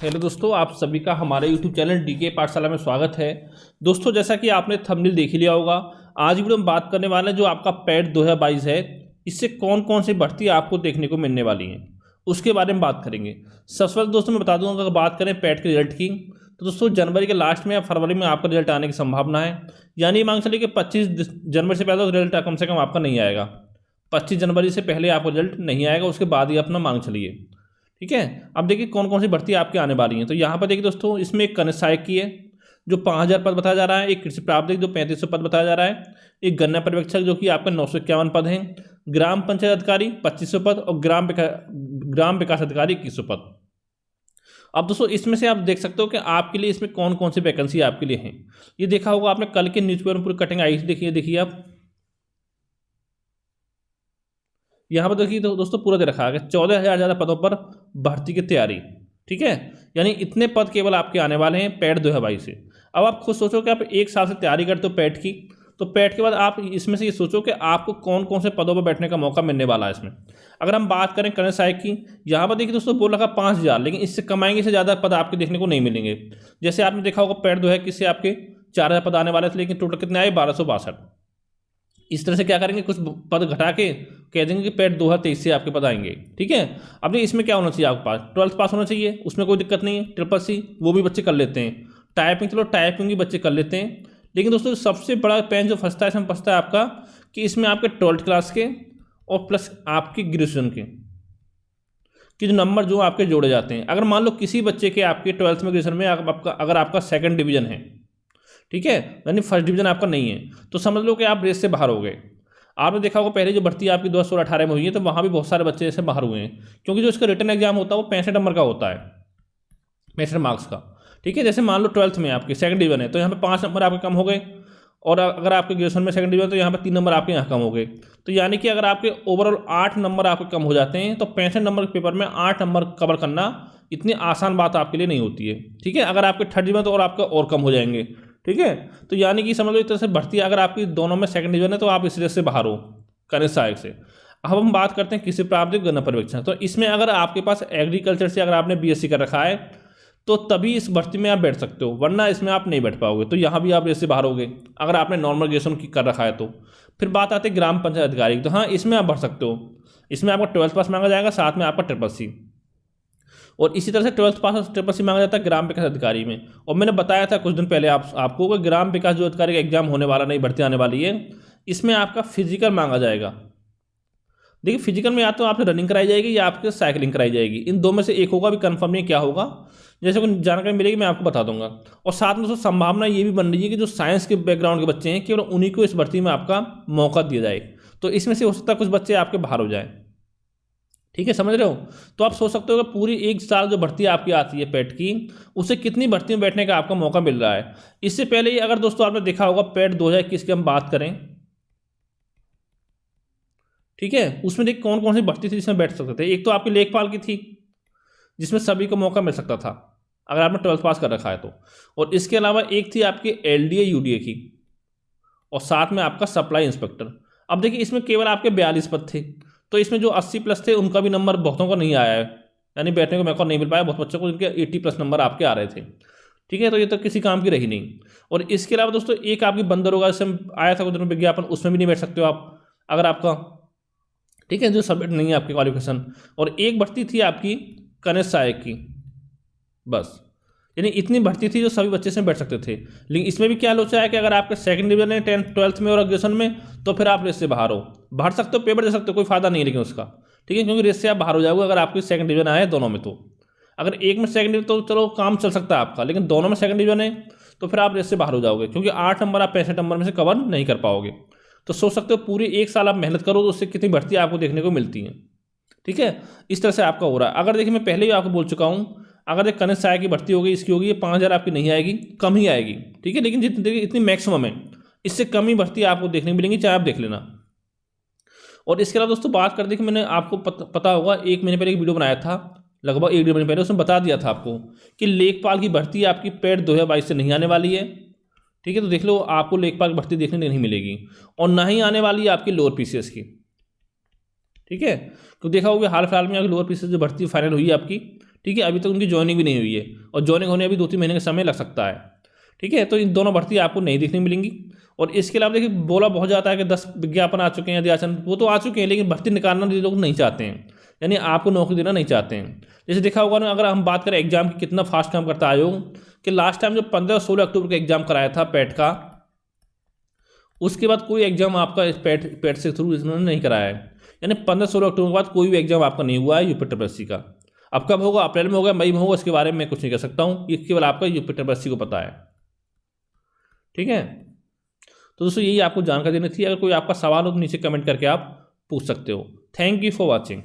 Hello दोस्तों, आप सभी का हमारे YouTube चैनल डीके पाठशाला में स्वागत है। दोस्तों, जैसा कि आपने थंबनेल देख ही लिया होगा, आज वीडियो में बात करने वाले हैं जो आपका पैट 2022 है, इससे कौन कौन सी भर्ती आपको देखने को मिलने वाली हैं, उसके बारे में बात करेंगे। सबसे पहले दोस्तों मैं बता दूंगा, अगर बात करें पैट के रिजल्ट की, तो दोस्तों जनवरी के लास्ट में या फरवरी में आपका रिजल्ट आने की संभावना है। यानी मांग चलिए कि 25 जनवरी से पहले रिजल्ट कम से कम आपका नहीं आएगा। 25 जनवरी से पहले आपका रिजल्ट नहीं आएगा, उसके बाद ही अपना मांग चलिए। ठीक है, अब देखिए कौन कौन सी भर्ती आपके आने वाली हैं। तो यहाँ पर देखिए दोस्तों, इसमें एक कनिष्ठ सहायक की है जो 5000 पद बताया जा रहा है, एक कृषि प्रावधानिक जो 3500 पद बताया जा रहा है, एक गन्ना पर्यवेक्षक जो कि आपका 951 पद हैं, ग्राम पंचायत अधिकारी 2500 पद और ग्राम विकास अधिकारी 2100 पद। अब दोस्तों इसमें से आप देख सकते हो कि आपके लिए इसमें कौन कौन सी वैकेंसी आपके लिए हैं। ये देखा होगा आपने, कल के न्यूज़पेपर में पूरी कटिंग आई थी। देखिए आप यहाँ पर देखिए तो दोस्तों पूरा दे रखा है 14,000 ज़्यादा पदों पर भर्ती की तैयारी। ठीक है, यानी इतने पद केवल आपके आने वाले हैं पैट 2022 से। अब आप खुद सोचो कि आप एक साल से तैयारी करते हो पैट की, तो पैट के बाद आप इसमें से ये सोचो कि आपको कौन कौन से पदों पर बैठने का मौका मिलने वाला है इसमें। अगर हम बात करें कनिष्ठ सहायक की, यहाँ पर देखिए दोस्तों बोल रखा 5000, लेकिन इससे कमाएंगे से ज़्यादा पद आपके देखने को नहीं मिलेंगे। जैसे आपने देखा होगा पैट 2021 से आपके 4000 पद आने वाले थे, लेकिन टोटल कितने आए 1262। इस तरह से क्या करेंगे, कुछ पद घटा के कह देंगे कि पैट 2023 से आपके पद आएंगे। ठीक है, अब देखिए इसमें क्या होना चाहिए, आपके पास 12th पास होना चाहिए, उसमें कोई दिक्कत नहीं है। CCC वो भी बच्चे कर लेते हैं, टाइपिंग चलो टाइपिंग भी बच्चे कर लेते हैं। लेकिन दोस्तों सबसे बड़ा पेन जो फंसता है इसमें फंसता है आपका कि इसमें आपके 12th क्लास के और प्लस आपके ग्रेजुएशन के जो नंबर जो आपके जोड़े जाते हैं। अगर मान लो किसी बच्चे के आपके 12th में ग्रेजुएशन में अगर आपका 2nd डिवीजन है, ठीक है, यानी 1st डिवीजन आपका नहीं है, तो समझ लो कि आप रेस से बाहर हो गए। आपने देखा होगा पहले जो भर्ती आपकी 2016-18 में हुई है, तो वहाँ भी बहुत सारे बच्चे ऐसे बाहर हुए हैं, क्योंकि जो इसका रिटर्न एग्जाम होता है वो 65 नंबर का होता है, 65 मार्क्स का। ठीक है, जैसे मान लो 12th में आपके 2nd डिवीजन है, तो यहाँ पे 5 नंबर आपके कम हो गए, और अगर आपके ग्रेजुएशन में 2nd डिवीजन तो यहाँ पे 3 नंबर आपके यहाँ कम हो गए। तो यानी कि अगर आपके ओवरऑल 8 नंबर आपके कम हो जाते हैं, तो 65 नंबर के पेपर में 8 नंबर कवर करना इतनी आसान बात आपके लिए नहीं होती है। ठीक है, अगर आपके 3rd डिवीजन तो और आपका और कम हो जाएंगे। ठीक है, तो यानी कि समझ लो इस तरह से भर्ती अगर आपकी दोनों में 2nd डिवीजन है, तो आप इस रेस से बाहर हो कनिष्ठ सहायक से। अब हम बात करते हैं कृषि प्रावधानिक गन्ना पर्यवेक्षण। तो इसमें अगर आपके पास एग्रीकल्चर से अगर आपने BSc कर रखा है, तो तभी इस भर्ती में आप बैठ सकते हो, वरना इसमें आप नहीं बैठ पाओगे। तो यहाँ भी आप रेस से बाहर होगे अगर आपने नॉर्मल ग्रेजुएशन की कर रखा है तो। फिर बात आती है ग्राम पंचायत अधिकारी, तो हाँ इसमें आप भर सकते हो। इसमें आपका 12th पास मांगा जाएगा, साथ में आपका CCC, और इसी तरह से 12th पास और CCC मांगा जाता है ग्राम विकास अधिकारी में। और मैंने बताया था कुछ दिन पहले आपको कि ग्राम विकास जो अधिकारी का एग्जाम होने वाला नहीं, भर्ती आने वाली है, इसमें आपका फिजिकल मांगा जाएगा। देखिए फिजिकल में या तो आपसे रनिंग कराई जाएगी या आपके साइकिलिंग कराई जाएगी, इन दो में से एक होगा, अभी कंफर्म नहीं क्या होगा। जैसे कोई जानकारी मिलेगी मैं आपको बता दूंगा। और साथ में दोस्तों संभावना ये भी बन रही है कि जो साइंस के बैकग्राउंड के बच्चे हैं, केवल उन्हीं को इस भर्ती में आपका मौका दिया जाए। तो इसमें से हो सकता है कुछ बच्चे आपके बाहर हो जाए। ठीक है, समझ रहे हो। तो आप सोच सकते हो कि पूरी एक साल जो भर्ती आपकी आती है पैट की, उसे कितनी भर्ती में बैठने का आपका मौका मिल रहा है। इससे पहले ही अगर दोस्तों आपने देखा होगा पैट 2021 की हम बात करें, ठीक है, उसमें देखिए कौन कौन सी भर्ती थी जिसमें बैठ सकते थे। एक तो आपकी लेखपाल की थी, जिसमें सभी को मौका मिल सकता था अगर आपने 12th पास कर रखा है तो। और इसके अलावा एक थी आपकी LDA UDA की, और साथ में आपका सप्लाई इंस्पेक्टर। अब देखिए इसमें केवल आपके 42 पद थे, तो इसमें जो 80+ थे उनका भी नंबर बहुतों को नहीं आया है, यानी बैठने को मौका नहीं मिल पाया। बहुत बच्चों को इनके 80+ नंबर आपके आ रहे थे। ठीक है, तो ये तो किसी काम की रही नहीं। और इसके अलावा दोस्तों एक आपकी बंदरोगा से आया था कुछ दिनों विज्ञापन, उसमें भी नहीं बैठ सकते हो आप अगर आपका, ठीक है, जो सबमिट नहीं है आपकी क्वालिफिकेशन। और एक भर्ती थी आपकी कनिष्ठ सहायक की, बस। यानी इतनी भर्ती थी जो सभी बच्चे से बैठ सकते थे। लेकिन इसमें भी क्या लोचा है कि अगर आपके 2nd डिवीजन है 10th 12th में और ग्रेजुएशन में, तो फिर आप रेस से बाहर हो। भर सकते हो, पेपर दे सकते हो, कोई फायदा नहीं है लेकिन उसका। ठीक है, क्योंकि रेस से आप बाहर हो जाओगे अगर आपकी 2nd डिवीजन आए दोनों में। तो अगर एक में 2nd डिवीजन तो चलो काम चल सकता है आपका, लेकिन दोनों में 2nd डिवीजन है तो फिर आप रेस से बाहर हो जाओगे, क्योंकि 8 नंबर आप 65 नंबर में से कवर नहीं कर पाओगे। तो सोच सकते हो पूरी एक साल आप मेहनत करो तो उससे कितनी भर्ती आपको देखने को मिलती है। ठीक है, इस तरह से आपका हो रहा है। अगर देखिए मैं पहले ही आपको बोल चुका हूँ, अगर एक कनिष्ठ सहायक की भर्ती होगी, इसकी होगी, ये 5000 आपकी नहीं आएगी, कम ही आएगी। ठीक है, लेकिन जितनी देखिए इतनी मैक्सिमम है, इससे कम ही भर्ती आपको देखने को मिलेंगी, चाहे आप देख लेना। और इसके अलावा दोस्तों बात कर दी कि मैंने आपको पता होगा 1 महीने पहले एक वीडियो बनाया था, लगभग 1 डेढ़ महीने पहले, उसमें बता दिया था आपको कि लेखपाल की भर्ती आपकी पैट 2022 से नहीं आने वाली है। ठीक है, तो देख लो आपको लेखपाल की भर्ती देखने नहीं मिलेगी, और ना ही आने वाली है आपकी लोअर PCS की। ठीक है, क्योंकि देखा होगा हाल फिलहाल में लोअर पीसी जो भर्ती फाइनल हुई है आपकी, ठीक है, अभी तक उनकी ज्वाइनिंग भी नहीं हुई है, और ज्वाइनिंग होने अभी 2-3 महीने का समय लग सकता है। ठीक है, तो इन दोनों भर्ती आपको नहीं देखने मिलेंगी। और इसके अलावा देखिए बोला बहुत जाता है कि 10 विज्ञापन आ चुके हैं यदि आसन, वो तो आ चुके हैं, लेकिन भर्ती निकालना ये लोग नहीं चाहते हैं, यानी आपको नौकरी देना नहीं चाहते हैं। जैसे देखा होगा ना, अगर हम बात करें एग्जाम की, कितना फास्ट काम करता है आयोग, कि लास्ट टाइम जो 15 और 16 अक्टूबर का एग्जाम कराया था पैट का, उसके बाद कोई एग्जाम आपका इस पैट से थ्रू इन्होंने नहीं कराया है। यानी 15-16 अक्टूबर के बाद कोई भी एग्जाम आपका नहीं हुआ है यूपी ट्रिपल का। अब कब होगा, अप्रैल में होगा, मई में होगा, इसके बारे में मैं कुछ नहीं कह सकता हूँ, ये केवल आपका यूपी ट्रिपल को पता है। ठीक है, तो दोस्तों यही आपको जानकारी देनी थी। अगर कोई आपका सवाल हो तो नीचे कमेंट करके आप पूछ सकते हो। Thank you for watching.